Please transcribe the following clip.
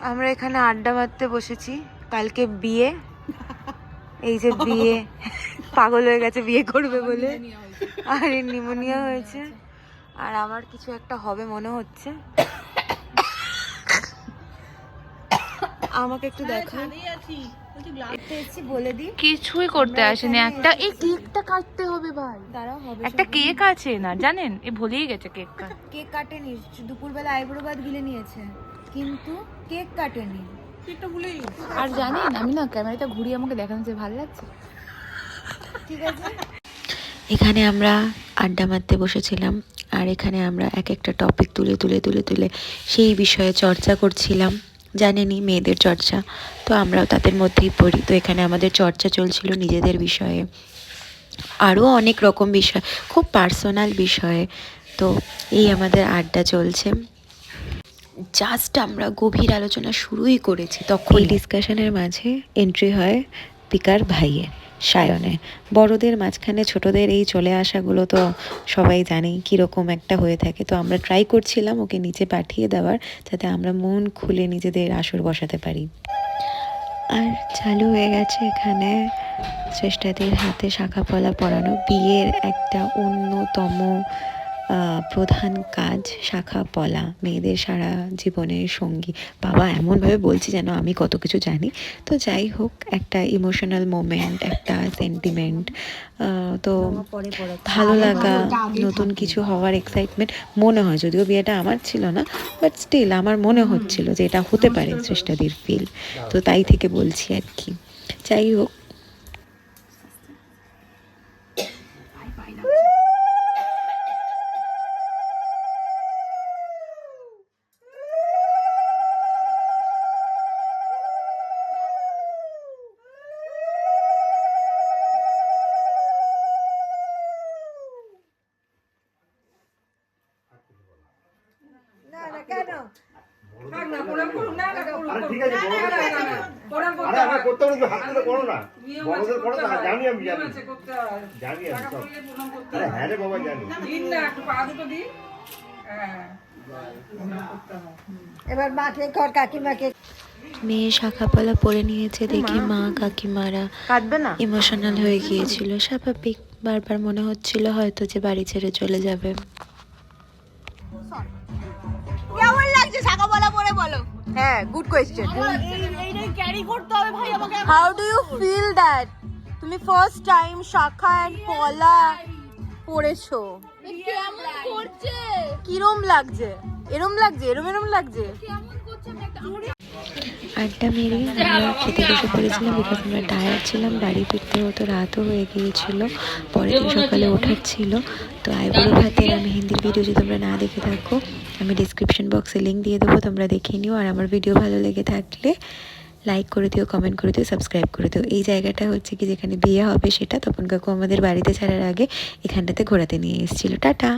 আমরা এখানে আড্ডা মারতে বসেছি, কালকে বিয়ে। এই যে বিয়ে, পাগল হয়ে গেছে বিয়ে করবে বলে, আর নিউমোনিয়া হয়েছে, আর আমার কিছু একটা হবে মনে হচ্ছে। আমাকে একটু দেখো, বলে দিই কিছুই করতে আসেনি। একটা এই কেকটা কাটতে হবে ভাই, দাঁড়াও হবে। একটা কেক আছে না জানেন, এ ভুলেই গেছে কেক কাটেনি। দুপুরবেলা আইব্রো ভাত গিলে নিয়েছে কিন্তু কেক কাটেনি। আর জানেন আমি না ক্যামেরাটা ঘুরিয়ে আমাকে দেখানো যে ভালো লাগছে। ঠিক আছে, এখানে আমরা আড্ডা মারতে বসেছিলাম, আর এখানে আমরা এক একটা টপিক তুলে তুলে তুলে তুলে সেই বিষয়ে চর্চা করছিলাম। জানেনই মেয়েদের চর্চা, তো আমরাও তাদের মধ্যেই পড়ি। তো এখানে আমাদের চর্চা চলছিল নিজেদের বিষয়ে, আরও অনেক রকম বিষয়, খুব পার্সোনাল বিষয়ে। তো এই আমাদের আড্ডা চলছে। জাস্ট আমরা গভীর আলোচনা শুরুই করেছি, তখন এই ডিসকাশনের মাঝে এন্ট্রি হয় পিকার ভাইয়ের, সায়নে। বড়দের মাঝখানে ছোটদের এই চলে আসাগুলো তো সবাই জানেই কীরকম একটা হয়ে থাকে। তো আমরা ট্রাই করছিলাম ওকে নিচে পাঠিয়ে দেওয়ার, যাতে আমরা মন খুলে নিজেদের আসর বসাতে পারি। আর চালু হয়ে গেছে এখানে শ্রেষ্ঠাদের হাতে শাঁখাপলা পরানো। বিয়ের একটা অন্যতম প্রধান কাজ শাঁখাপলা, মেয়েদের সারা জীবনের সঙ্গী। বাবা এমনভাবে বলছি যেন আমি কত কিছু জানি। তো যাই হোক, একটা ইমোশনাল মোমেন্ট, একটা সেন্টিমেন্ট, তো ভালো লাগা, নতুন কিছু হওয়ার এক্সাইটমেন্ট মনে হয়। যদিও বিয়েটা আমার ছিল না, বাট স্টিল আমার মনে হচ্ছিল যে এটা হতে পারে শ্রেষ্ঠাদির ফিল। তো তাই থেকে বলছি আর কি। যাই হোক, এবার মাকে কর, কাকিমাকে। মেয়ে শাঁখাপলা পরে নিয়েছে দেখে মা কাকিমারা কাঁদবে না, ইমোশনাল হয়ে গিয়েছিল। স্বাভাবিক, বারবার মনে হচ্ছিল হয়তো যে বাড়ি ছেড়ে চলে যাবে। কেমন লাগছে শাঁখাপলা পরে বলো? হ্যাঁ, গুড কোয়েশ্চেন। এইটাই ক্যারি করতে হবে ভাই আমাকে। How do you feel that তুমি ফার্স্ট টাইম শাঁখা এন্ড পলা পরেছো? কেমন করছে? কিরম লাগছে? এরম লাগছে, এরম লাগছে। কেমন করছে? আড্ডা মেরে আমরা খেতে বসে পড়েছিলাম, বিকজ আমরা টায়ার্ড ছিলাম। বাড়ি ফিরতে হতো, রাতও হয়ে গিয়েছিল, পরের দিন সকালে ওঠার ছিল। তো আইবুড়ো ভাতের আর মেহেন্দির ভিডিও যদি তোমরা না দেখে থাকো, আমি ডিসক্রিপশন বক্সে লিঙ্ক দিয়ে দেবো, তোমরা দেখে নিও। আর আমার ভিডিও ভালো লেগে থাকলে লাইক করে দিও, কমেন্ট করে দিও, সাবস্ক্রাইব করে দিও। এই জায়গাটা হচ্ছে কি যেখানে বিয়ে হবে সেটা তপন কাকু আমাদের বাড়িতে ছাড়ার আগে এখানটাতে ঘোরাতে নিয়ে এসেছিলো। টাটা।